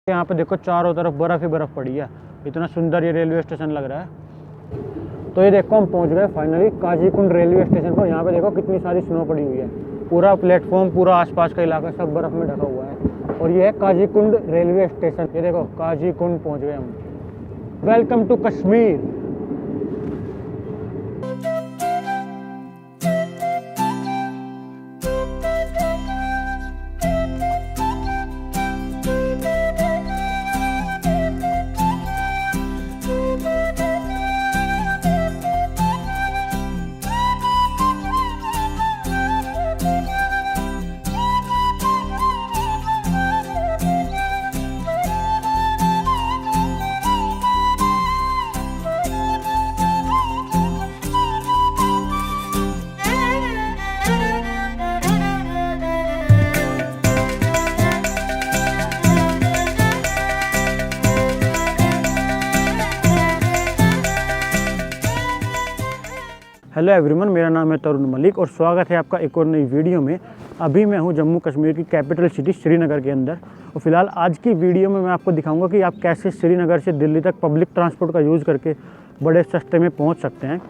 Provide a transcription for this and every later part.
यहाँ पे देखो चारों तरफ बर्फ़ ही बर्फ़ पड़ी है, इतना सुंदर ये रेलवे स्टेशन लग रहा है। तो ये देखो हम पहुँच गए फाइनली काजीकुंड रेलवे स्टेशन पर। यहाँ पे देखो कितनी सारी स्नो पड़ी हुई है, पूरा प्लेटफॉर्म, पूरा आसपास का इलाका सब बर्फ़ में ढका हुआ है। और ये है काजीकुंड रेलवे स्टेशन। ये देखो काजीकुंड पहुँच गए हम। Welcome to Kashmir. Hello everyone, मेरा नाम है तरुण मलिक और स्वागत है आपका एक और नई वीडियो में। अभी मैं हूं जम्मू कश्मीर की कैपिटल सिटी श्रीनगर के अंदर। और फिलहाल आज की वीडियो में मैं आपको दिखाऊंगा कि आप कैसे श्रीनगर से दिल्ली तक पब्लिक ट्रांसपोर्ट का यूज़ करके बड़े सस्ते में पहुंच सकते हैं।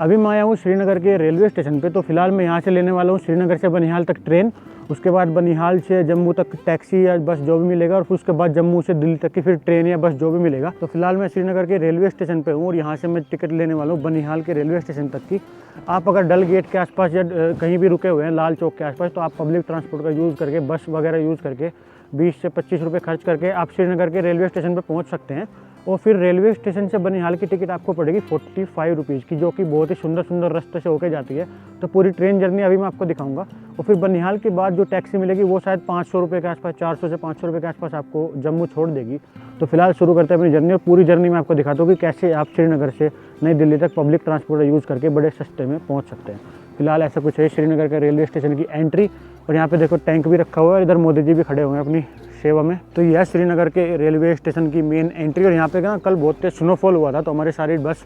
अभी मैं आया हूँ श्रीनगर के रेलवे स्टेशन पे। तो फिलहाल मैं यहाँ से लेने वाला हूँ श्रीनगर से बनिहाल तक ट्रेन, उसके बाद बनिहाल से जम्मू तक टैक्सी या बस जो भी मिलेगा, और फिर उसके बाद जम्मू से दिल्ली तक की फिर ट्रेन या बस जो भी मिलेगा। तो फिलहाल मैं श्रीनगर के रेलवे स्टेशन पे हूँ और यहाँ से मैं टिकट लेने वाला हूँ बनिहाल के रेलवे स्टेशन तक की। आप अगर डल गेट के आसपास या कहीं भी रुके हुए हैं लाल चौक के आसपास, तो आप पब्लिक ट्रांसपोर्ट का यूज़ करके, बस वगैरह यूज़ करके 20 से 25 रुपये खर्च करके आप श्रीनगर के रेलवे स्टेशन पर पहुँच सकते हैं। और फिर रेलवे स्टेशन से बनिहाल की टिकट आपको पड़ेगी 45 रुपीज़ की, जो कि बहुत ही सुंदर सुंदर रास्ते से होके जाती है। तो पूरी ट्रेन जर्नी अभी मैं आपको दिखाऊंगा। और फिर बनिहाल के बाद जो टैक्सी मिलेगी वो शायद 500 रुपये के आसपास, 400 से 500 रुपये के आसपास आपको जम्मू छोड़ देगी। तो फिलहाल शुरू करते हैं अपनी जर्नी, और पूरी जर्नी में आपको दिखाता हूँ कि कैसे आप श्रीनगर से नई दिल्ली तक पब्लिक ट्रांसपोर्ट यूज़ करके बड़े सस्ते में पहुँच सकते हैं। फिलहाल ऐसा कुछ है श्रीनगर के रेलवे स्टेशन की एंट्री। और यहाँ पे देखो टैंक भी रखा हुआ है, इधर मोदी जी भी खड़े हुए हैं अपनी सेवा में। तो यह श्रीनगर के रेलवे स्टेशन की मेन एंट्री। और यहाँ पे ना कल बहुत तेज स्नोफॉल हुआ था, तो हमारी सारी बस,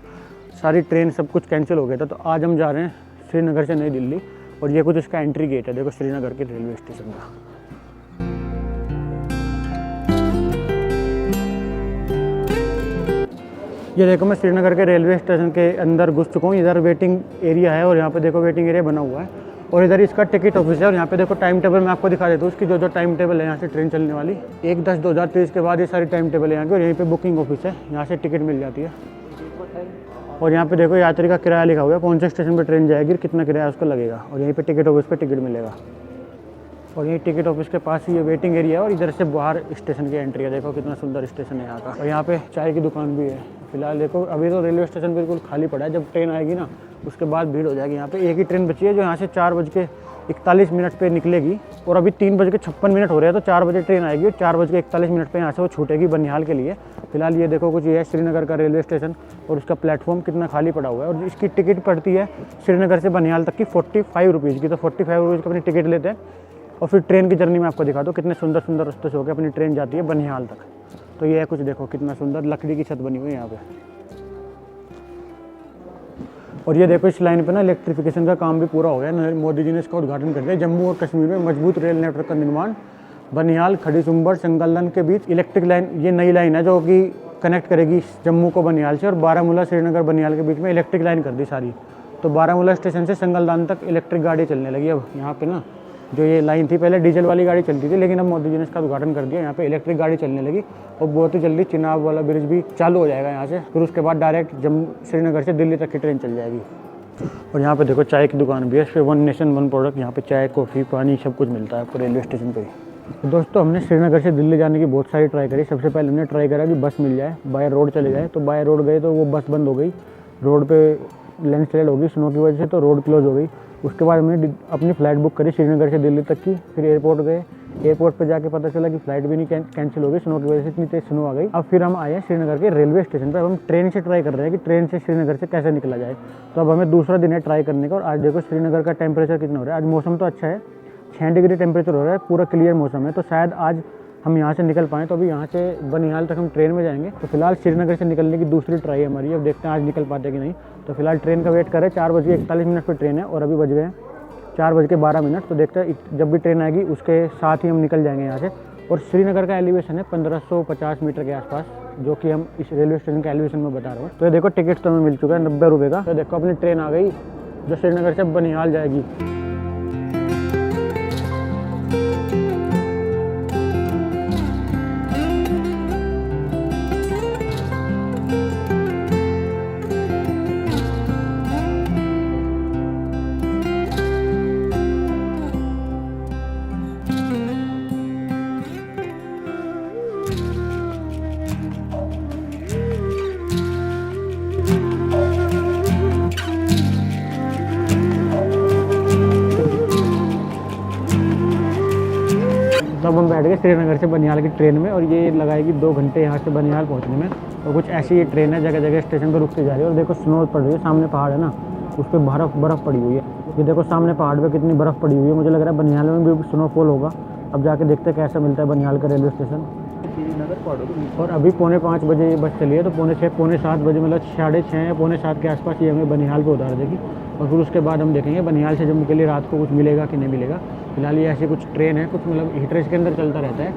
सारी ट्रेन सब कुछ कैंसिल हो गया था। तो आज हम जा रहे हैं श्रीनगर से नई दिल्ली, और ये कुछ इसका एंट्री गेट है, देखो श्रीनगर के रेलवे स्टेशन का। ये देखो मैं श्रीनगर के रेलवे स्टेशन के अंदर घुस चुका हूँ। इधर वेटिंग एरिया है और यहाँ पे देखो वेटिंग एरिया बना हुआ है, और इधर इसका टिकट ऑफिस है। और यहाँ पे देखो टाइम टेबल मैं आपको दिखा देता हूँ, उसकी जो टाइम टेबल है यहाँ से ट्रेन चलने वाली 1/10/2023 के बाद ये सारी टाइम टेबल है यहाँ की। और यहीं पे बुकिंग ऑफिस है, यहाँ से टिकट मिल जाती है। और यहाँ पे देखो यात्री का किराया लिखा हुआ है, कौन से स्टेशन पर ट्रेन जाएगी, कितना किराया उसका लगेगा। और यहीं पर टिकट ऑफिस पर टिकट मिलेगा। और यही टिकट ऑफिस के पास ही ये वेटिंग एरिया है, और इधर से बाहर स्टेशन की एंट्री है। देखो कितना सुंदर स्टेशन है यहाँ का। और यहाँ पे चाय की दुकान भी है। फिलहाल देखो अभी तो रेलवे स्टेशन बिल्कुल खाली पड़ा है, जब ट्रेन आएगी ना उसके बाद भीड़ हो जाएगी। यहाँ पे एक ही ट्रेन बची है जो यहाँ से 4:41 पे निकलेगी, और अभी 3:56 हो रहे हैं। तो 4 बजे ट्रेन आएगी और 4:41 पे यहाँ से वो छूटेगी बनिहाल के लिए। फिलहाल ये देखो कुछ ये है श्रीनगर का रेलवे स्टेशन, और उसका प्लेटफॉर्म कितना खाली पड़ा हुआ है। और इसकी टिकट पड़ती है श्रीनगर से बनिहाल तक की 45 रुपीज़ की। तो 45 रुपीज़ की अपनी टिकट लेते हैं। और फिर ट्रेन की जर्नी में आपको दिखा दो, कितने सुंदर सुंदर रास्ते से होकर अपनी ट्रेन जाती है बनिहाल तक। तो ये है कुछ, देखो कितना सुंदर लकड़ी की छत बनी हुई है यहाँ पे। और ये देखो इस लाइन पे ना इलेक्ट्रिफिकेशन का काम भी पूरा हो गया। मोदी जी ने इसका उद्घाटन कर दिया। जम्मू और कश्मीर में मजबूत रेल नेटवर्क का निर्माण, बनिहाल खड़ीसुंबर संगलदन के बीच इलेक्ट्रिक लाइन, ये नई लाइन है जो कि कनेक्ट करेगी जम्मू को बनिहाल से। और बारामूला श्रीनगर बनिहाल के बीच में इलेक्ट्रिक लाइन कर दी सारी। तो बारामूला स्टेशन से संगलदान तक इलेक्ट्रिक गाड़ी चलने लगी। अब यहाँ पे ना जो ये लाइन थी पहले डीजल वाली गाड़ी चलती थी, लेकिन अब मोदी जी ने इसका उद्घाटन कर दिया, यहाँ पे इलेक्ट्रिक गाड़ी चलने लगी। और बहुत ही जल्दी चिनाब वाला ब्रिज भी चालू हो जाएगा यहाँ से। फिर उसके बाद डायरेक्ट जम्मू श्रीनगर से दिल्ली तक की ट्रेन चल जाएगी। और यहाँ पे देखो चाय की दुकान भी है, फिर 1 नेशन 1 प्रोडक्ट। यहाँ पे चाय, कॉफ़ी, पानी सब कुछ मिलता है आपको रेलवे स्टेशन पे ही। तो दोस्तों हमने श्रीनगर से दिल्ली जाने की बहुत सारी ट्राई करी। सबसे पहले हमने ट्राई करा कि बस मिल जाए, बाय रोड चले जाए। तो बाय रोड गए तो वो बस बंद हो गई, रोड पे लैंडस्लाइड हो गई स्नो की वजह से, तो रोड क्लोज हो गई। उसके बाद हमने अपनी फ़्लाइट बुक करी श्रीनगर से दिल्ली तक की। फिर एयरपोर्ट गए, एयरपोर्ट पे जाके पता चला कि फ़्लाइट भी नहीं कैंसिल हो गई स्नो की वजह से, इतनी तेज स्नो आ गई। अब फिर हम आए श्रीनगर के रेलवे स्टेशन पर। अब हम ट्रेन से ट्राई कर रहे हैं कि ट्रेन से श्रीनगर से कैसे निकला जाए। तो अब हमें दूसरा दिन है ट्राई करने का। और आज देखो श्रीनगर का टेम्परेचर कितना हो रहा है। आज मौसम तो अच्छा है, 6 डिग्री टेम्परेचर हो रहा है, पूरा क्लियर मौसम है। तो शायद आज हम यहाँ से निकल पाएँ। तो अभी यहाँ से बनिहाल तक हम ट्रेन में जाएंगे। तो फिलहाल श्रीनगर से निकलने की दूसरी ट्राई है हमारी। अब देखते हैं आज निकल पाते कि नहीं। तो फिलहाल ट्रेन का वेट करें, 4:41 पर ट्रेन है और अभी बज गए 4:12। तो देखते हैं जब भी ट्रेन आएगी उसके साथ ही हम निकल जाएंगे यहाँ से। और श्रीनगर का एलिवेशन है 1550 मीटर के आसपास, जो कि हम इस रेलवे स्टेशन के एलिवेशन में बता रहे हैं। तो ये देखो टिकट तो हमें मिल चुका है 90 रुपये का। तो देखो अपनी ट्रेन आ गई जो श्रीनगर से बनिहाल जाएगी। तब हम बैठ गए श्रीनगर से बनिहाल की ट्रेन में, और ये लगाएगी 2 घंटे यहाँ से बनिहाल पहुँचने में। और कुछ ऐसी ये ट्रेन है, जगह जगह स्टेशन पर रुकती जा रही है। और देखो स्नो पड़ रही है, सामने पहाड़ है ना, उस पर बर्फ़ पड़ी हुई है। ये देखो सामने पहाड़ पे कितनी बर्फ़ पड़ी हुई है। मुझे लग रहा है बनिहाल में भी स्नोफॉल होगा। अब जाके देखते हैं कैसा मिलता है बनिहाल का रेलवे स्टेशन। और अभी 4:45 बजे ये बस चली है, तो 6:45 पौने 7 बजे, मतलब 6:30 या 6:45 के आसपास ये हमें बनिहाल पे उतार देगी। और फिर उसके बाद हम देखेंगे बनिहाल से जम्मू के लिए रात को कुछ मिलेगा कि नहीं मिलेगा। फिलहाल ये ऐसी कुछ ट्रेन है, कुछ मतलब हीटर इसके अंदर चलता रहता है,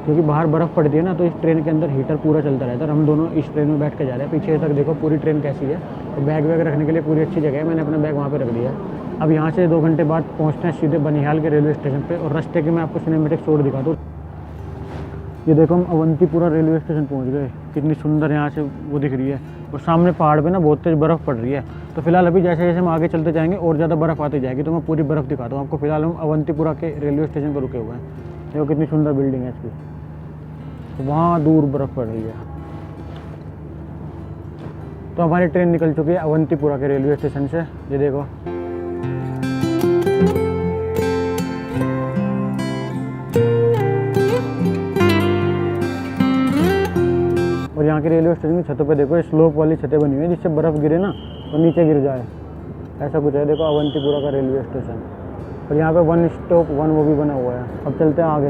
क्योंकि बाहर बर्फ़ पड़ती है ना, तो इस ट्रेन के अंदर हीटर पूरा चलता रहता है। और हम दोनों इस ट्रेन में बैठ के जा रहे हैं। पीछे तक देखो पूरी ट्रेन कैसी है, और बैग वैग रखने के लिए पूरी अच्छी जगह है। मैंने अपना बैग वहाँ पे रख दिया है। अब यहाँ से 2 घंटे बाद पहुँचते हैं सीधे बनिहाल के रेलवे स्टेशन पे। और रास्ते के मैं आपको सिनेमेटिक शॉट दिखा दूँ। ये देखो हम अवंतीपुरा रेलवे स्टेशन पहुँच गए। कितनी सुंदर यहाँ से वो दिख रही है, और सामने पहाड़ पे ना बहुत तेज़ बर्फ़ पड़ रही है। तो फिलहाल अभी जैसे जैसे हम आगे चलते जाएंगे और ज़्यादा बर्फ़ आती जाएगी, तो मैं पूरी बर्फ़ दिखाता हूँ आपको। फिलहाल हम अवंतीपुरा के रेलवे स्टेशन पर रुके हुए हैं। देखो कितनी सुंदर बिल्डिंग है इसकी, तो वहाँ दूर बर्फ़ पड़ रही है। तो हमारी ट्रेन निकल चुकी है अवंतीपुरा के रेलवे स्टेशन से। ये देखो और यहाँ के रेलवे स्टेशन की छतों पे देखो, ये स्लोप वाली छतें बनी हुई है, जिससे बर्फ़ गिरे ना तो नीचे गिर जाए, ऐसा कुछ है। देखो अवंतीपुरा का रेलवे स्टेशन, और यहाँ पे 1 स्टॉप 1 वो भी बना हुआ है। अब चलते हैं आगे।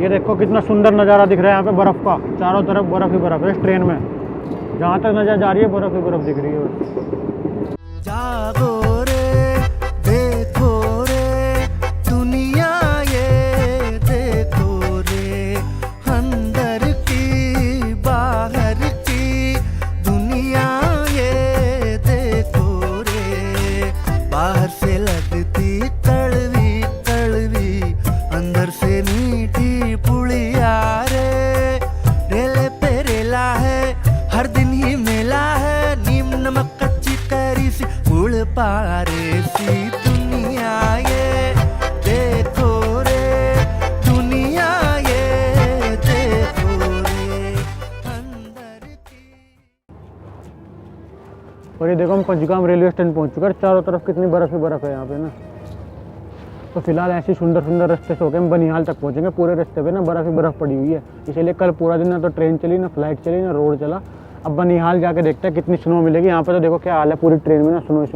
ये देखो कितना सुंदर नज़ारा दिख रहा है यहाँ पे बर्फ़ का। चारों तरफ बर्फ़ ही बर्फ़ है इस ट्रेन में। जहाँ तक नजर जा रही है बर्फ़ ही बर्फ़ दिख रही है। जागो रे, देखो रे, दुनिया ये देखो रे, अंदर की बाहर की दुनिया ये देखो रे। बाहर से लगती कड़वी कड़वी, अंदर से मीठी पुड़िया रे। रेले पे रेला है, हर दिन ही मेला है, नीम नमक कच्ची कैरी सी उड़ पारे सी दुनिया ये देखो रे, दुनिया ये देखो रे, अंदर की। और ये देखो हम पंचगाम रेलवे स्टेशन पहुंच चुके हैं। चारों तरफ कितनी बर्फ़ ही बर्फ़ है यहाँ पे ना। तो फिलहाल ऐसी सुंदर सुंदर रास्ते से होकर हम बनिहाल तक पहुँचेंगे। पूरे रास्ते पे ना बर्फ़ ही बर्फ़ पड़ी हुई है, इसीलिए कल पूरा दिन ना तो ट्रेन चली, ना फ्लाइट चली, ना रोड चला। अब बनिहाल जाके देखते हैं कितनी स्नो मिलेगी। यहाँ पे तो देखो क्या हाल है, पूरी ट्रेन में ना स्नो है।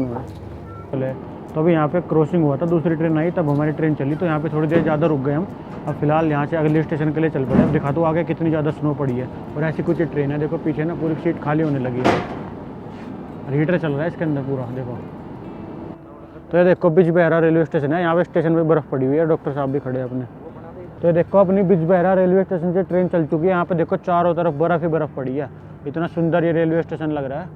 चले तो अभी यहाँ पे क्रॉसिंग हुआ था, दूसरी ट्रेन आई, तब हमारी ट्रेन चली, तो यहाँ पे थोड़ी देर ज़्यादा रुक गए हम। अब फिलहाल यहाँ से अगले स्टेशन के लिए चल पड़े। अब दिखा दो आगे कितनी ज़्यादा स्नो पड़ी है। और ऐसी कुछ ट्रेन है, देखो पीछे ना पूरी सीट खाली होने लगी है, हीटर चल रहा है इसके अंदर पूरा। देखो तो ये देखो बिजबहरा रेलवे स्टेशन है, यहाँ पे स्टेशन पे बर्फ़ पड़ी हुई है। डॉक्टर साहब भी खड़े हैं अपने। तो ये देखो अपनी बिजबहरा रेलवे स्टेशन से ट्रेन चल चुकी है। यहाँ पे देखो चारों तरफ बर्फ़ ही बर्फ़ पड़ी है। इतना सुंदर ये रेलवे स्टेशन लग रहा है।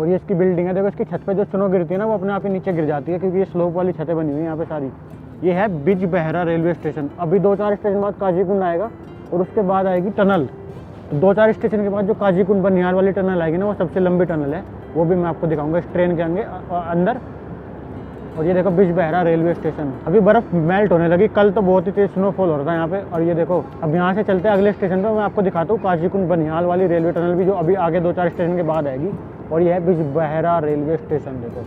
और ये इसकी बिल्डिंग है, देखो इसकी छत पे जो स्नो गिरती है ना वो अपने आप ही नीचे गिर जाती है, क्योंकि ये स्लोप वाली छतें बनी हुई है यहाँ पे सारी। ये है बिजबहरा रेलवे स्टेशन। अभी 2-4 स्टेशन बाद काजीकुंड आएगा, और उसके बाद आएगी टनल। तो 2-4 स्टेशन के बाद जो काजीकुंड बनिहाल वाली टनल आएगी ना, वो सबसे लंबी टनल है। वो भी मैं आपको दिखाऊंगा इस ट्रेन के अंदर। और ये देखो बिजबहरा रेलवे स्टेशन, अभी बर्फ़ मेल्ट होने लगी। कल तो बहुत ही तेज स्नोफॉल हो रहा था यहाँ पे। और ये देखो अब यहाँ से चलते हैं अगले स्टेशन पे, मैं आपको दिखाता हूँ काजीकुंड बनिहाल वाली रेलवे टनल भी, जो अभी आगे 2-4 स्टेशन के बाद आएगी। और ये है बिजबहरा रेलवे स्टेशन। देखो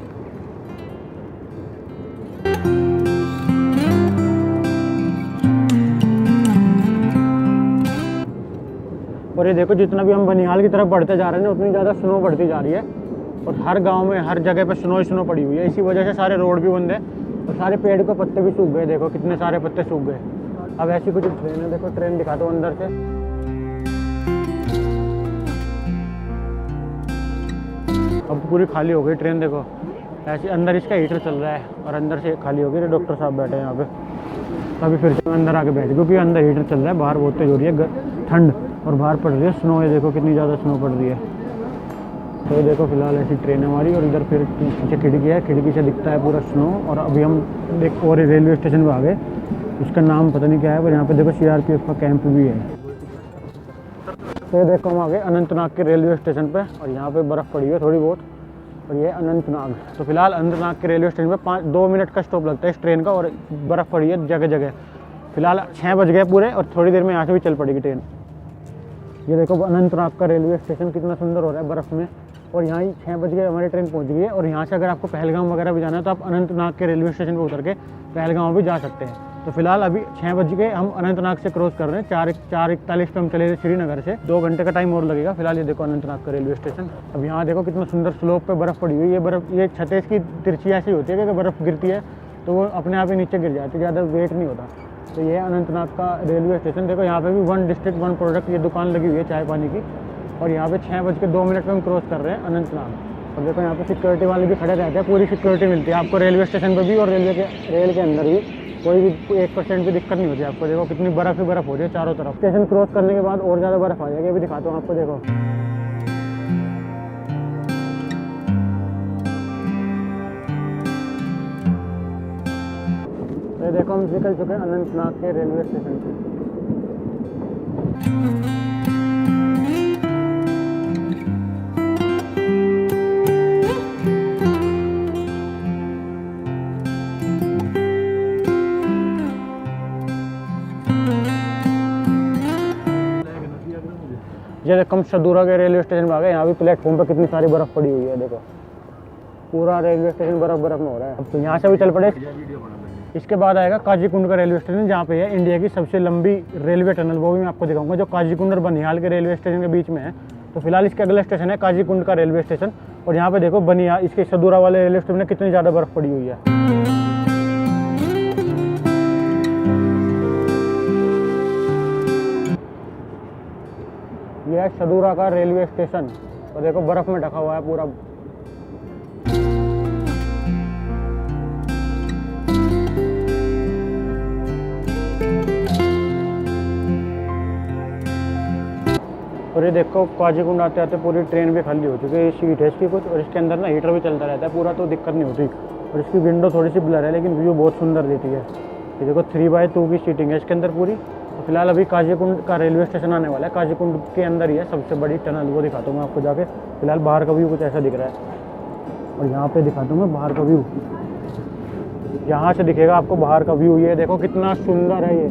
और ये देखो जितना भी हम बनिहाल की तरफ बढ़ते जा रहे हैं उतनी ज़्यादा स्नो बढ़ती जा रही है। और हर गांव में हर जगह पे स्नो ही स्नो पड़ी हुई है। इसी वजह से सारे रोड भी बंद है, और सारे पेड़ के पत्ते भी सूख गए। देखो कितने सारे पत्ते सूख गए। अब ऐसी कुछ ट्रेन है, देखो ट्रेन दिखा दो अंदर से। अब पूरी खाली हो गई ट्रेन, देखो ऐसे अंदर इसका हीटर चल रहा है और अंदर से खाली हो गई। डॉक्टर साहब बैठे हैं यहाँ पे, तभी फिर से अंदर आके बैठे क्योंकि अंदर हीटर चल रहा है। बाहर बहुत तेज हो रही है ठंड और बाहर पड़ रही है स्नो। है देखो कितनी ज़्यादा स्नो पड़ रही है। तो ये देखो फिलहाल ऐसी ट्रेन हमारी, और इधर फिर पीछे खिड़की है, खिड़की से दिखता है पूरा स्नो। और अभी हम एक और रेलवे स्टेशन पर आ गए, इसका नाम पता नहीं क्या है, पर यहाँ पे देखो CRPF का कैंप भी है। तो ये देखो हम आ गए अनंतनाग के रेलवे स्टेशन पे, और यहाँ पे बर्फ़ पड़ी है थोड़ी बहुत, और ये अनंतनाग। तो फिलहाल अनंतनाग के रेलवे स्टेशन पे 2 मिनट का स्टॉप लगता है इस ट्रेन का, और बर्फ़ पड़ी है जगह जगह। फिलहाल 6 बज गए पूरे, और थोड़ी देर में यहाँ से भी चल पड़ेगी ट्रेन। ये देखो अनंतनाग का रेलवे स्टेशन कितना सुंदर हो रहा है बर्फ़ में। और यहाँ ही 6 बज गए, हमारी ट्रेन पहुँच गई है। और यहाँ से अगर आपको पहलगाम वगैरह भी जाना है तो आप अनंतनाग के रेलवे स्टेशन पर उतर के पहलगाम भी जा सकते हैं। तो फिलहाल अभी 6 बज गए, हम अनंतनाग से क्रॉस कर रहे हैं। 4:41 पे हम चले थे श्रीनगर से, 2 घंटे का टाइम और लगेगा। फिलहाल ये देखो अनंतनाग का रेलवे स्टेशन। अब यहाँ देखो कितना सुंदर स्लोप पे बर्फ़ पड़ी हुई है। ये छतें इसकी तिरछी ऐसी होती है कि बर्फ़ गिरती है तो वो अपने आप ही नीचे गिर जाती है, ज़्यादा वेट नहीं होता। तो ये है अनंतनाग का रेलवे स्टेशन। देखो यहाँ पे भी 1 डिस्ट्रिक्ट 1 प्रोडक्ट ये दुकान लगी हुई है चाय पानी की। और यहाँ पे 6:02 पे हम क्रॉस कर रहे हैं अनंतनाग। और देखो यहाँ पे सिक्योरिटी वाले भी खड़े रहते हैं, पूरी सिक्योरिटी मिलती है आपको रेलवे स्टेशन पर भी और रेल के अंदर भी। कोई भी 1% भी दिक्कत नहीं होती आपको। देखो कितनी बर्फ़ ही बर्फ़ हो रही है चारों तरफ। स्टेशन क्रॉस करने के बाद और ज़्यादा बर्फ़ आ जाएगी, अभी दिखाता हूँ आपको। देखो ये देखो हम निकल चुके हैं अनंतनाग के रेलवे स्टेशन से। ये देखो हम सदूरा के रेलवे स्टेशन में आ गए। यहाँ भी प्लेटफॉर्म पर कितनी सारी बर्फ़ पड़ी हुई है। देखो पूरा रेलवे स्टेशन बर्फ़ में हो रहा है। अब तो यहाँ से भी चल पड़े। इसके बाद आएगा काजीकुंड का रेलवे स्टेशन, जहाँ पे है इंडिया की सबसे लंबी रेलवे टनल, वो भी मैं आपको दिखाऊंगा, जो काजीकुंड और बनिहाल के रेलवे स्टेशन के बीच में है। तो फिलहाल इसके अगला स्टेशन है काजीकुंड का रेलवे स्टेशन। और यहाँ पे देखो बनिहाल, इसके सदूरा वाले रेलवे स्टेशन में कितनी ज़्यादा बर्फ़ पड़ी हुई है। यह है सदूरा का रेलवे स्टेशन, और देखो बर्फ़ में ढका हुआ है पूरा। और ये देखो काजीकुंड आते आते पूरी ट्रेन भी खाली हो चुकी है। सीट है इसकी कुछ, और इसके अंदर ना हीटर भी चलता रहता है पूरा, तो दिक्कत नहीं होती। और इसकी विंडो थोड़ी सी ब्लर है लेकिन व्यू बहुत सुंदर देती है। ये देखो 3x2 की सीटिंग है इसके अंदर पूरी। तो फिलहाल अभी काजीकुंड का रेलवे स्टेशन आने वाला है। काजीकुंड के अंदर ही है सबसे बड़ी टनल, वो दिखाता हूँ मैं आपको जाके। फिलहाल बाहर का व्यू कुछ ऐसा दिख रहा है, और यहाँ पे दिखाता हूँ मैं बाहर का व्यू। यहाँ से दिखेगा आपको बाहर का व्यू। ये देखो कितना सुंदर है ये।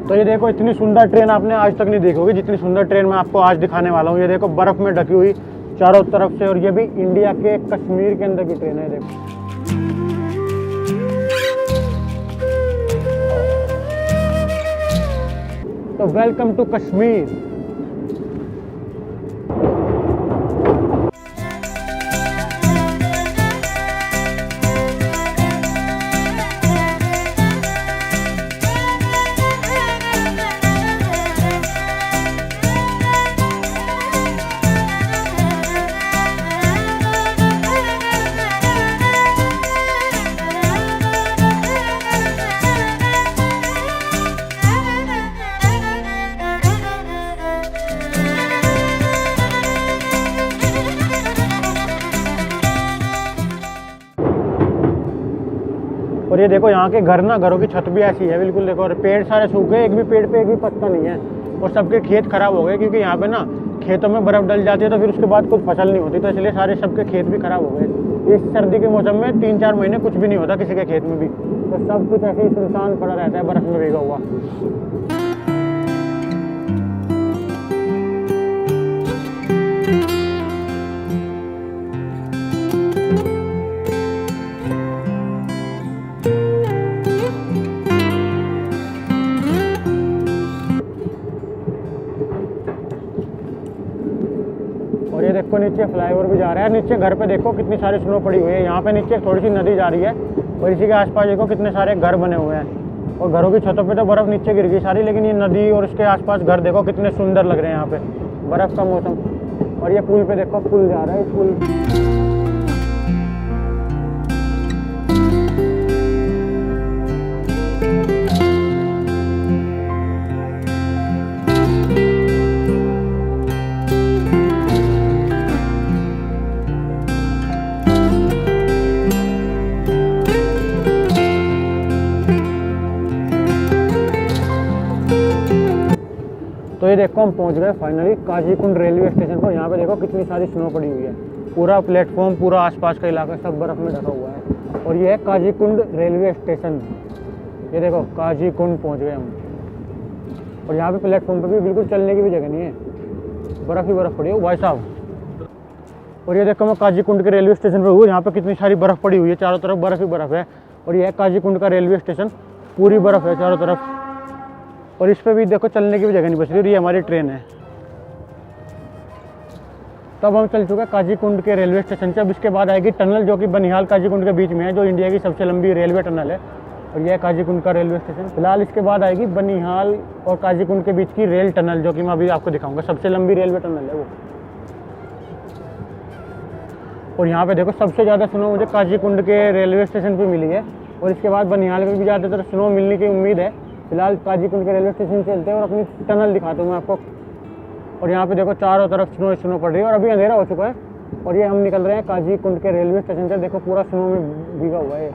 तो ये देखो इतनी सुंदर ट्रेन आपने आज तक नहीं देखी होगी जितनी सुंदर ट्रेन मैं आपको आज दिखाने वाला हूँ। ये देखो बर्फ़ में ढकी हुई चारों तरफ से, और ये भी इंडिया के कश्मीर के अंदर की ट्रेन है। देखो तो वेलकम टू कश्मीर। और ये देखो यहाँ के घर ना, घरों की छत भी ऐसी है बिल्कुल। देखो और पेड़ सारे सूख गए, एक भी पेड़ पे एक भी पत्ता नहीं है। और सबके खेत खराब हो गए क्योंकि यहाँ पे ना खेतों में बर्फ़ डल जाती है तो फिर उसके बाद कुछ फसल नहीं होती, तो इसलिए सारे सबके खेत भी खराब हो गए। इस सर्दी के मौसम में 3-4 महीने कुछ भी नहीं होता किसी के खेत में भी, तो सब कुछ ऐसे ही सुनसान पड़ा रहता है बर्फ़ में भीगा हुआ। और ये देखो नीचे फ्लाईओवर भी जा रहा है। नीचे घर पे देखो कितनी सारी स्नो पड़ी हुई है। यहाँ पे नीचे थोड़ी सी नदी जा रही है, और इसी के आसपास देखो कितने सारे घर बने हुए हैं। और घरों की छतों पे तो बर्फ़ नीचे गिर गई सारी, लेकिन ये नदी और इसके आसपास घर देखो कितने सुंदर लग रहे हैं यहाँ पे, बर्फ़ का मौसम। और ये पुल पे देखो, पुल जा रहा है, इस पुल तो ये देखो हम पहुंच गए फाइनली काजीकुंड रेलवे स्टेशन पर। यहाँ पे देखो कितनी सारी स्नो पड़ी हुई है, पूरा प्लेटफॉर्म, पूरा आसपास का इलाका सब बर्फ़ में ढका हुआ है। और ये है काजीकुंड रेलवे स्टेशन। ये देखो काजीकुंड पहुंच गए हम। और यहाँ पे प्लेटफॉर्म पे भी बिल्कुल चलने की भी जगह नहीं है, बर्फ़ ही बर्फ़ पड़ी है भाई साहब। और ये देखो मैं काजीकुंड के रेलवे स्टेशन पर हूँ, यहाँ पे कितनी सारी बर्फ़ पड़ी हुई है, चारों तरफ बर्फ़ ही बर्फ़ है। और ये है काजीकुंड का रेलवे स्टेशन, पूरी बर्फ़ है चारों तरफ। और इस पे भी देखो चलने की भी जगह नहीं बच रही। और ये हमारी ट्रेन है। तब हम चल चुके हैं काजीकुंड के रेलवे स्टेशन से। अब इसके बाद आएगी टनल, जो कि बनिहाल काजीकुंड के बीच में है, जो इंडिया की सबसे लंबी रेलवे टनल है। और यह है काजीकुंड का रेलवे स्टेशन। फिलहाल इसके बाद आएगी बनिहाल और काजीकुंड के बीच की रेल टनल, जो कि मैं अभी आपको दिखाऊंगा, सबसे लंबी रेलवे टनल है वो। और यहाँ पे देखो सबसे ज़्यादा स्नो मुझे काजीकुंड के रेलवे स्टेशन पर मिली है। और इसके बाद बनिहाल में भी ज़्यादातर स्नो मिलने की उम्मीद है। फिलहाल काजीकुंड के रेलवे स्टेशन चलते हैं और अपनी टनल दिखाता हूँ मैं आपको। और यहाँ पे देखो चारों तरफ स्नो स्नो पड़ रही है और अभी अंधेरा हो चुका है। और ये हम निकल रहे हैं काजीकुंड के रेलवे स्टेशन से। देखो पूरा स्नो में भीगा हुआ है।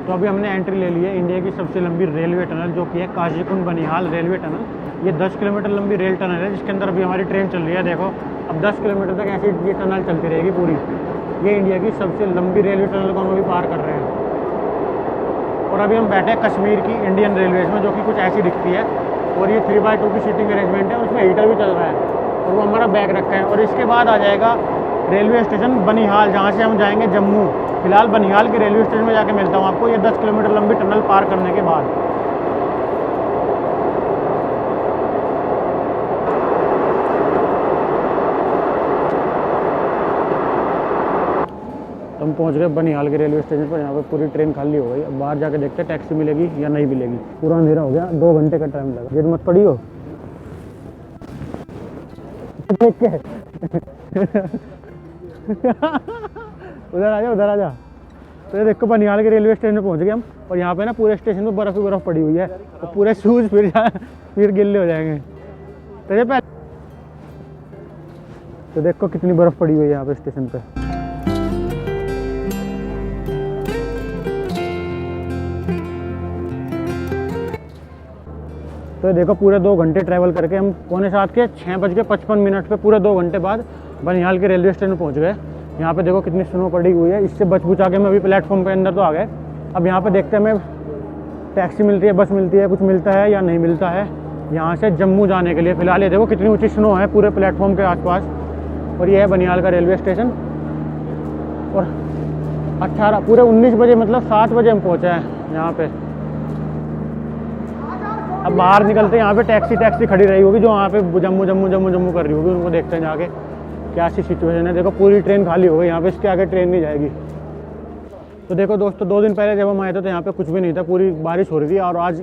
तो अभी हमने एंट्री ले ली है इंडिया की सबसे लंबी रेलवे टनल, जो कि है काजीकुंड बनिहाल रेलवे टनल। ये 10 किलोमीटर लंबी रेल टनल है, जिसके अंदर अभी हमारी ट्रेन चल रही है। देखो अब 10 किलोमीटर तक ऐसी ये टनल चलती रहेगी पूरी। ये इंडिया की सबसे लंबी रेलवे टनल को हम अभी पार कर रहे हैं। और अभी हम बैठे हैं कश्मीर की इंडियन रेलवेज में, जो कि कुछ ऐसी दिखती है। और ये 3x2 की सीटिंग अरेंजमेंट है, उसमें हीटर भी चल रहा है। और वो हमारा बैग रखा है। और इसके बाद आ जाएगा रेलवे स्टेशन बनिहाल, जहाँ से हम जाएंगे जम्मू। फिलहाल बनिहाल के रेलवे स्टेशन में जाके मिलता हूँ आपको, ये 10 किलोमीटर लंबी टनल पार करने के बाद। हम पहुंच गए बनिहाल के रेलवे स्टेशन पर। यहाँ पे पूरी ट्रेन खाली हो गई। अब बाहर जाके देखते हैं टैक्सी मिलेगी या नहीं मिलेगी। पूरा अंधेरा हो गया, 2 घंटे का टाइम लगा। गेट मत पड़ी हो देख के उधर आ जा, उधर आ जा। तो ये देखो बनिहाल के रेलवे स्टेशन में पहुंच गए हम। और यहाँ पे ना पूरे स्टेशन में बर्फ़ ही बर्फ़ पड़ी हुई है और पूरे शूज़ फिर गिल्ले हो जाएंगे। तो ये तो देखो कितनी बर्फ़ पड़ी हुई है यहाँ पे स्टेशन पे। तो देखो पूरे 2 घंटे ट्रैवल करके हम 6:45 के 6:55 पे पूरे 2 घंटे बाद बनिहाल के रेलवे स्टेशन पहुंच गए। यहाँ पे देखो कितनी स्नो पड़ी हुई है। इससे बच बुचा के मैं अभी प्लेटफॉर्म पे अंदर तो आ गए। अब यहाँ पे देखते हैं हमें टैक्सी मिलती है, बस मिलती है, कुछ मिलता है या नहीं मिलता है यहाँ से जम्मू जाने के लिए। फिलहाल ये देखो कितनी ऊँची स्नो है पूरे प्लेटफॉर्म के आसपास। और ये है बनिहाल का रेलवे स्टेशन। और 19 बजे मतलब 7 बजे हम पहुँचे हैं यहाँ पे। अब बाहर निकलते हैं, यहाँ पे टैक्सी खड़ी रही होगी, जो वहाँ पे जम्मू कर रही होगी। उनको देखते हैं जाके क्या सी सिचुएशन है। देखो पूरी ट्रेन खाली हो गई यहाँ पे, इसके आगे ट्रेन नहीं जाएगी। तो देखो दोस्तों 2 दिन पहले जब हम आए थे तो यहाँ पे कुछ भी नहीं था, पूरी बारिश हो रही थी। और आज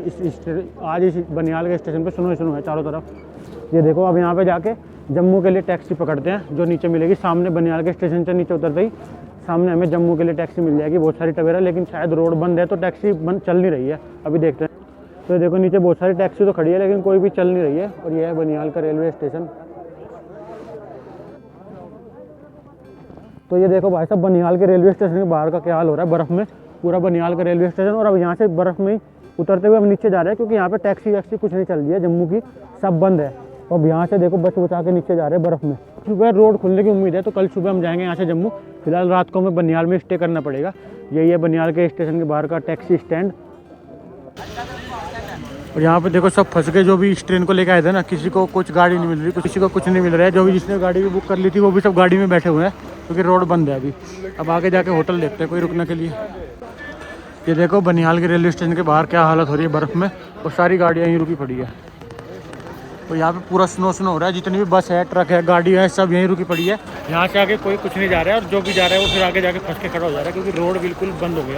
इस बनिहाल के स्टेशन पे स्नो है चारों तरफ। ये देखो अब यहाँ पे जाके जम्मू के लिए टैक्सी पकड़ते हैं, जो नीचे मिलेगी सामने। बनिहाल के स्टेशन से नीचे उतरते ही सामने हमें जम्मू के लिए टैक्सी मिल जाएगी। बहुत सारी टवेरा, लेकिन शायद रोड बंद है तो टैक्सी चल नहीं रही है, अभी देखते हैं। तो देखो नीचे बहुत सारी टैक्सी तो खड़ी है, लेकिन कोई भी चल नहीं रही है। और ये है बनिहाल का रेलवे स्टेशन। तो ये देखो भाई साहब बनिहाल के रेलवे स्टेशन के बाहर का क्या हाल हो रहा है, बर्फ़ में पूरा बनिहाल का रेलवे स्टेशन। और अब यहाँ से बर्फ़ में ही उतरते हुए हम नीचे जा रहे हैं, क्योंकि यहाँ पे टैक्सी वैक्सी कुछ नहीं चल रही है जम्मू की, सब बंद है। अब यहाँ से देखो बच बचा के नीचे जा रहे हैं बर्फ़ में। सुबह रोड खुलने की उम्मीद है, तो कल सुबह हम जाएंगे यहाँ से जम्मू। फिलहाल रात को हमें बनिहाल में स्टे करना पड़ेगा। यही है बनिहाल के स्टेशन के बाहर का टैक्सी स्टैंड। और यहाँ पे देखो सब फंस गए, जो भी इस ट्रेन को लेकर आए थे ना। किसी को कुछ गाड़ी नहीं मिल रही, किसी को कुछ नहीं मिल रहा है। जो भी जिसने गाड़ी भी बुक कर ली थी वो भी सब गाड़ी में बैठे हुए हैं, क्योंकि रोड बंद है अभी। अब आगे जाके होटल देखते हैं कोई रुकने के लिए। ये देखो बनिहाल के रेलवे स्टेशन के बाहर क्या हालत हो रही है बर्फ़ में, और सारी गाड़ियाँ यहीं रुकी पड़ी है। और यहाँ पे पूरा स्नो हो रहा है। जितनी भी बस है, ट्रक है, गाड़ी है, सब यहीं रुकी पड़ी है। यहाँ से आगे कोई कुछ नहीं जा रहा है, और जो भी जा रहा है वो फिर आगे जाके फंस के खड़ा हो जा रहा है, क्योंकि रोड बिल्कुल बंद हो गया।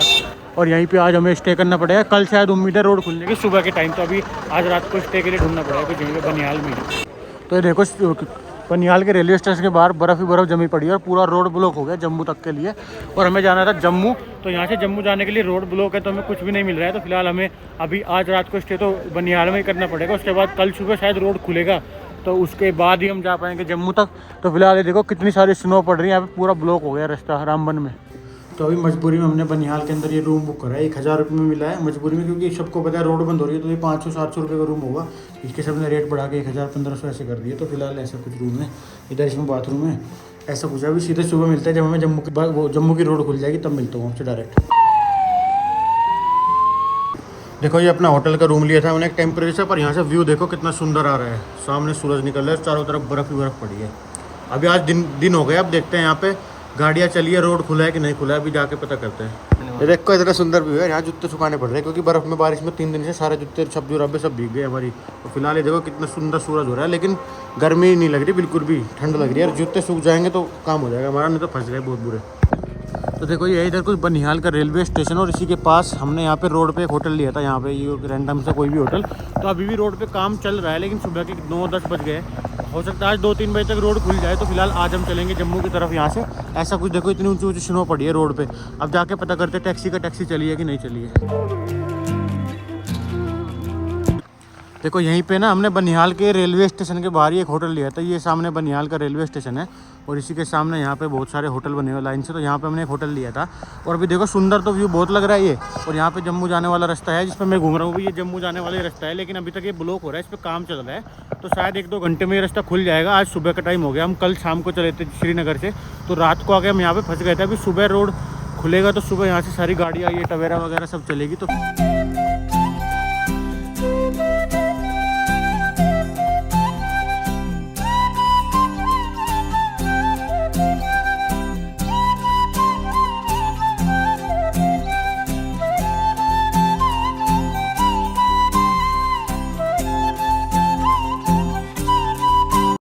और यहीं पे आज हमें स्टे करना पड़ेगा। कल शायद उम्मीद है रोड खुलने की सुबह के टाइम, तो अभी आज रात को स्टे के लिए ढूंढना पड़ेगा कुछ जगह बनिहाल में। तो ये देखो बनिहाल के रेलवे स्टेशन के बाहर बर्फ़ ही बर्फ़ जमी पड़ी है, और पूरा रोड ब्लॉक हो गया जम्मू तक के लिए। और हमें जाना था जम्मू, तो यहाँ से जम्मू जाने के लिए रोड ब्लॉक है, तो हमें कुछ भी नहीं मिल रहा है। तो फिलहाल हमें अभी आज रात को स्टे तो बनिहाल में ही करना पड़ेगा। उसके बाद कल सुबह शायद रोड खुलेगा, तो उसके बाद ही हम जा पाएंगे जम्मू तक। तो फिलहाल ये देखो कितनी सारी स्नो पड़ रही है, यहाँ पे पूरा ब्लॉक हो गया रास्ता रामबन में। तो अभी मजबूरी में हमने बनिहाल के अंदर ये रूम बुक करा है। 1000 रुपये में मिला है मजबूरी में, क्योंकि सबको पता है रोड बंद हो रही है, तो ये 500-700 रुपये का रूम होगा। इसके सबने रेट बढ़ा के 1000-1500 ऐसे कर दिए। तो फिलहाल ऐसा कुछ रूम है, इधर इसमें बाथरूम है, ऐसा कुछ है। अभी सीधे सुबह मिलता है, जब हमें जम्मू की रोड खुल जाएगी तब मिलता हूँ हमसे डायरेक्ट। देखो ये अपना होटल का रूम लिया था मैंने एक टेम्परेरी से, पर यहाँ से व्यू देखो कितना सुंदर आ रहा है। सामने सूरज निकल रहा है, चारों तरफ बर्फ़ ही बर्फ़ पड़ी है। अभी आज दिन हो गया, अब देखते हैं यहाँ पे गाड़ियाँ चली है, रोड खुला है कि नहीं खुला है, अभी जाके पता करते हैं। ये देखो इतना सुंदर व्यू है। यहाँ जूते सुखाने पड़ रहे हैं, क्योंकि बर्फ़ में बारिश में 3 दिन से सारे जूते सब जुराबे सब भीग गए हमारी। तो फिलहाल ये देखो कितना सुंदर सूरज हो रहा है, लेकिन गर्मी नहीं लग रही बिल्कुल भी, ठंड लग रही है। और जूते सूख जाएंगे तो काम हो जाएगा हमारा, नहीं तो फंस गए बहुत बुरे। तो देखो ये इधर कुछ बनिहाल का रेलवे स्टेशन, और इसी के पास हमने यहाँ पे रोड पे एक होटल लिया था। यहाँ पे ये रैंडम से कोई भी होटल। तो अभी भी रोड पे काम चल रहा है, लेकिन सुबह के 9-10 बज गए। हो सकता है आज 2-3 बजे तक रोड खुल जाए। तो फिलहाल आज हम चलेंगे जम्मू की तरफ यहाँ से। ऐसा कुछ देखो इतनी ऊंची स्नो पड़ी है रोड पे। अब जाके पता करते टैक्सी चली है कि नहीं चली है। देखो यहीं पे ना हमने बनिहाल के रेलवे स्टेशन के बाहर ही एक होटल लिया था। ये सामने बनिहाल का रेलवे स्टेशन है, और इसी के सामने यहाँ पे बहुत सारे होटल बने हुए लाइन से। तो यहाँ पे हमने एक होटल लिया था। और अभी देखो सुंदर तो व्यू बहुत लग रहा है ये। और यहाँ पे जम्मू जाने वाला रास्ता है, जिस पर मैं घूम रहा हूँ, ये जम्मू जाने वाला रास्ता है, लेकिन अभी तक ये ब्लॉक हो रहा है, इस पर काम चल रहा है। तो शायद 1-2 घंटे में ये रास्ता खुल जाएगा। आज सुबह का टाइम हो गया, हम कल शाम को चले थे श्रीनगर से, तो रात को आके हम यहाँ पे फंस गए थे। अभी सुबह रोड खुलेगा तो सुबह यहाँ से सारी गाड़ियाँ, ये टवेरा वगैरह सब चलेगी। तो